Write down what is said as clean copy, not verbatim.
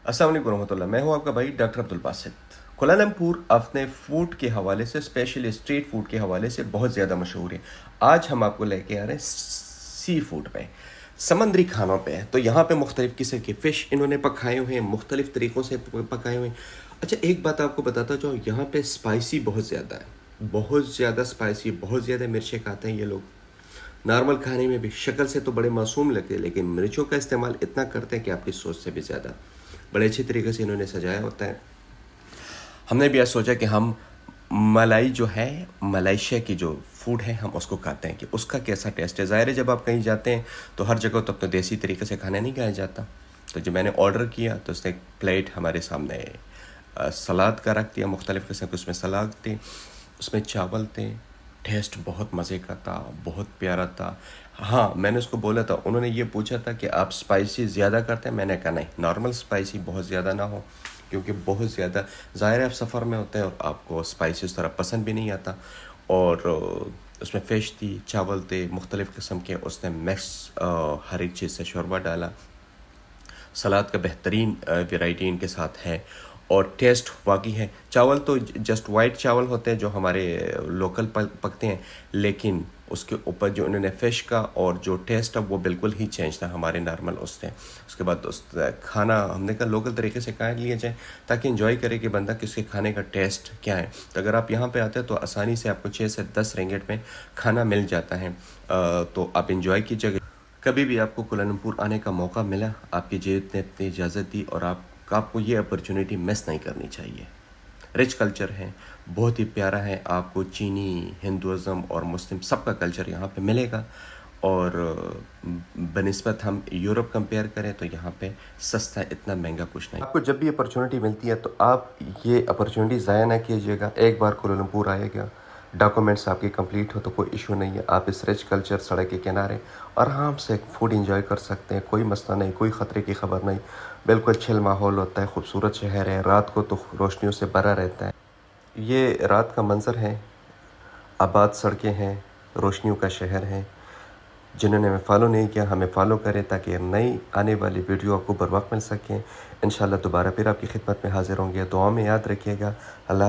अस्सलाम वालेकुम रहमतुल्लाह। मैं हूं आपका भाई डॉक्टर अब्दुल बासित। कुआलालंपुर अपने फूड के हवाले से, स्पेशली स्ट्रीट फूड के हवाले से बहुत ज़्यादा मशहूर है। आज हम आपको लेके आ रहे हैं सी फूड पे, समंदरी खानों पे। तो यहाँ पे मुख्तलिफ़ किस्म के फ़िश इन्होंने पकाए हुए हैं, मुख्तलिफ़ तरीक़ों से पकाए हुए हैं। अच्छा, एक बात आपको बताता जाऊँ, यहाँ पे स्पाइसी बहुत ज़्यादा है, बहुत ज़्यादा स्पाइसी, बहुत ज़्यादा मिर्चें खाते हैं ये लोग। नॉर्मल खाने में भी शक्ल से तो बड़े मासूम लगते हैं, लेकिन मिर्चों का इस्तेमाल इतना करते हैं कि आपकी सोच से भी ज़्यादा। बड़े अच्छे तरीके से इन्होंने सजाया होता है। हमने भी आज सोचा कि हम मलाई जो है, मलेशिया की जो फूड है, हम उसको खाते हैं कि उसका कैसा टेस्ट है। ज़ाहिर है जब आप कहीं जाते हैं तो हर जगह तो अपने देसी तरीके से खाना नहीं खाया जाता। तो जब मैंने ऑर्डर किया तो उसने एक प्लेट हमारे सामने सलाद का रख दिया, मुख्तलिफ़ किस्म के उसमें सलाद थे, उसमें चावल थे। टेस्ट बहुत मज़े का था, बहुत प्यारा था। हाँ, मैंने उसको बोला था, उन्होंने ये पूछा था कि आप स्पाइसी ज़्यादा करते हैं? मैंने कहा नहीं, नॉर्मल स्पाइसी, बहुत ज़्यादा ना हो, क्योंकि बहुत ज़्यादा ज़ाहिर है आप सफ़र में होते हैं और आपको स्पाइसी उस तरह पसंद भी नहीं आता। और उसमें फ़िश थी, चावल थे, मुख्तलिफ़ किस्म के, उसने मिक्स हर एक चीज़ से शोरबा डाला। सलाद का बेहतरीन वैरायटी इनके साथ है और टेस्ट वाकई है। चावल तो जस्ट वाइट चावल होते हैं जो हमारे लोकल पकते हैं, लेकिन उसके ऊपर जो उन्होंने फ़िश का और जो टेस्ट है वो बिल्कुल ही चेंज था हमारे नॉर्मल उससे। उसके बाद उस खाना हमने कहा लोकल तरीके से खा लिया जाए ताकि एंजॉय करे कि बंदा किसके खाने का टेस्ट क्या है। तो अगर आप यहाँ पे आते हैं तो आसानी से आपको 6 से 10 रिंगिट में खाना मिल जाता है। तो आप एंजॉय कीजिएगा। कभी भी आपको कुआलालंपुर आने का मौका मिला, आपकी जेब ने इतनी इजाज़त दी और आपको ये अपॉर्चुनिटी मिस नहीं करनी चाहिए। रिच कल्चर है, बहुत ही प्यारा है। आपको चीनी, हिंदुज़म और मुस्लिम सबका कल्चर यहाँ पे मिलेगा। और बनिस्बत हम यूरोप कंपेयर करें तो यहाँ पे सस्ता, इतना महंगा कुछ नहीं। आपको जब भी अपॉर्चुनिटी मिलती है तो आप ये अपॉर्चुनिटी ज़ाया ना कीजिएगा। एक बार कुआलालंपुर आएगा, डॉक्यूमेंट्स आपके कंप्लीट हो तो कोई इशू नहीं है। आप इस रिच कल्चर सड़क के किनारे आराम से फूड एंजॉय कर सकते हैं, कोई मसला नहीं, कोई ख़तरे की खबर नहीं। बिल्कुल चिल माहौल होता है, खूबसूरत शहर है, रात को तो रोशनियों से भरा रहता है। ये रात का मंज़र है, आबाद सड़कें हैं, रोशनियों का शहर है। जिन्होंने हमें फॉलो नहीं किया, हमें फॉलो करें ताकि नई आने वाली वीडियो आपको बर वक्त मिल सकें। इंशाल्लाह दोबारा फिर आपकी खिदमत में हाज़िर होंगे। दुआ में याद रखिएगा। अल्लाह